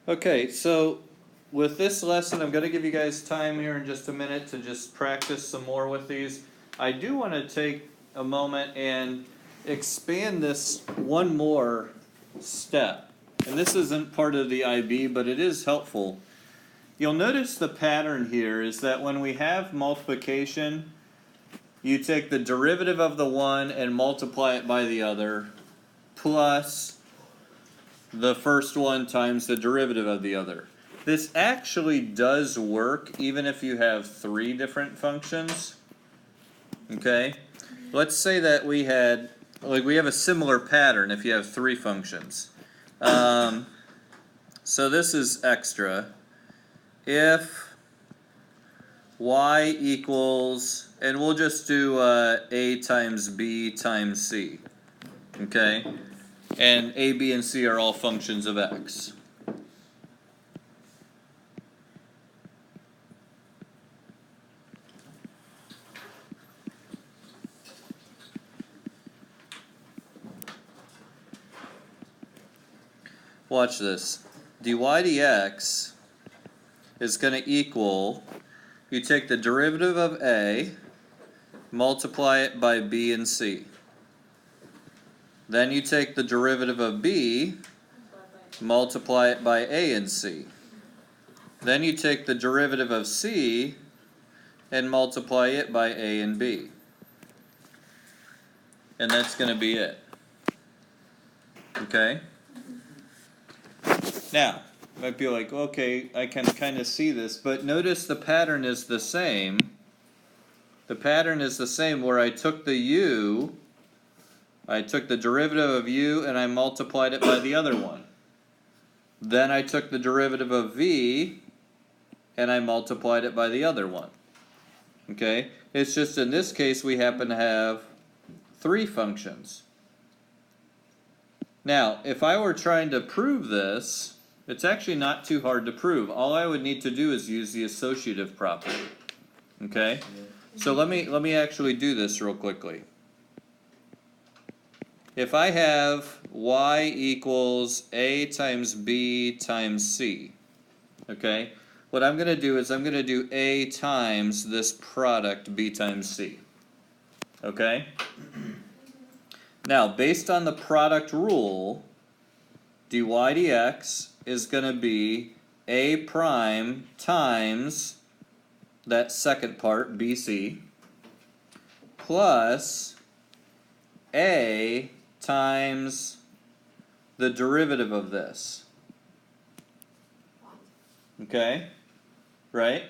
Okay, so with this lesson, I'm going to give you guys time here in just a minute to just practice some more with these. I do want to take a moment and expand this one more step. And this isn't part of the IB, but it is helpful. You'll notice the pattern here is that when we have multiplication, you take the derivative of the one and multiply it by the other, plus the first one times the derivative of the other. This actually does work even if you have three different functions. Okay? Let's say that we have a similar pattern if you have three functions. So this is extra. If y equals, and we'll just do a times b times c. Okay? And a, b, and c are all functions of x. Watch this. dy dx is going to equal, you take the derivative of a, multiply it by b and c. Then you take the derivative of b, multiply it by a and c. Then you take the derivative of c and multiply it by a and b. And that's going to be it. Okay? Now, you might be like, okay, I can kind of see this, but notice the pattern is the same. The pattern is the same where I took the u, I took the derivative of u and I multiplied it by the other one. Then I took the derivative of v and I multiplied it by the other one. Okay? It's just in this case we happen to have three functions. Now, if I were trying to prove this, it's actually not too hard to prove. All I would need to do is use the associative property. Okay? So let me actually do this real quickly. If I have y equals a times b times c, okay, what I'm going to do is I'm going to do a times this product b times c. Okay? Now, based on the product rule, dy dx is going to be a prime times that second part, bc, plus a times the derivative of this. Okay? Right?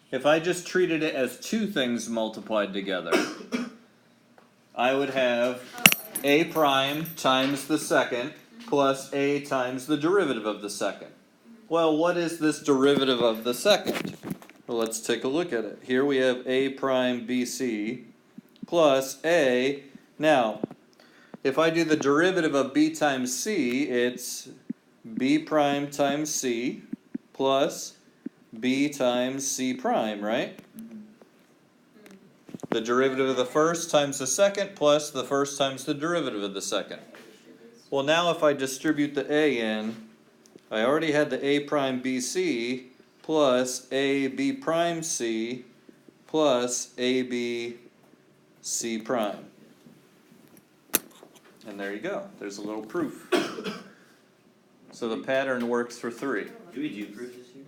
If I just treated it as two things multiplied together, I would have a prime times the second plus a times the derivative of the second. Well, what is this derivative of the second? Well, let's take a look at it. Here we have a prime bc plus a. Now, if I do the derivative of b times c, it's b prime times c plus b times c prime, right? The derivative of the first times the second plus the first times the derivative of the second. Well, now if I distribute the a in, I already had the a prime bc plus a b prime c plus a b c prime. And there you go. There's a little proof. So the pattern works for three. Do we do proofs this year?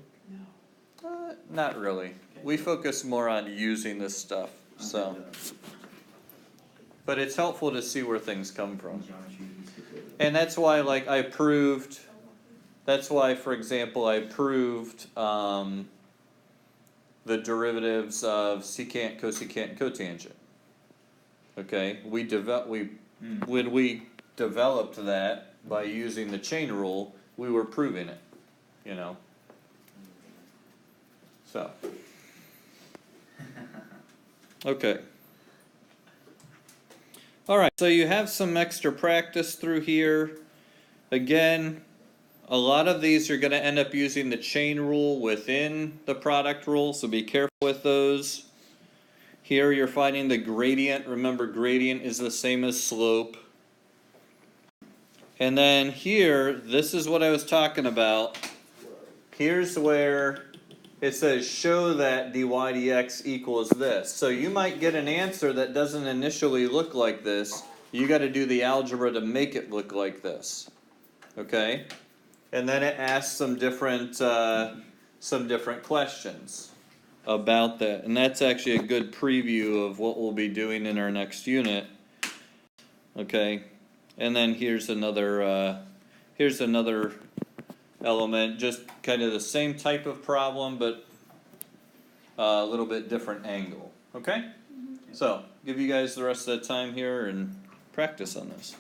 No. Not really. We focus more on using this stuff. So, but it's helpful to see where things come from. And that's why, like, I proved. That's why, for example, I proved the derivatives of secant, cosecant, and cotangent. Okay, when we developed that by using the chain rule, we were proving it, you know. So, okay. All right, so you have some extra practice through here. Again, a lot of these are going to end up using the chain rule within the product rule, so be careful with those. Here you're finding the gradient. Remember, gradient is the same as slope. And then here, this is what I was talking about. here's where it says show that dy dx equals this. So you might get an answer that doesn't initially look like this. You got to do the algebra to make it look like this. Okay? And then it asks some different questions about that. And that's actually a good preview of what we'll be doing in our next unit. Okay? And then here's another element, just kind of the same type of problem, but a little bit different angle. Okay? So, give you guys the rest of the time here and practice on this.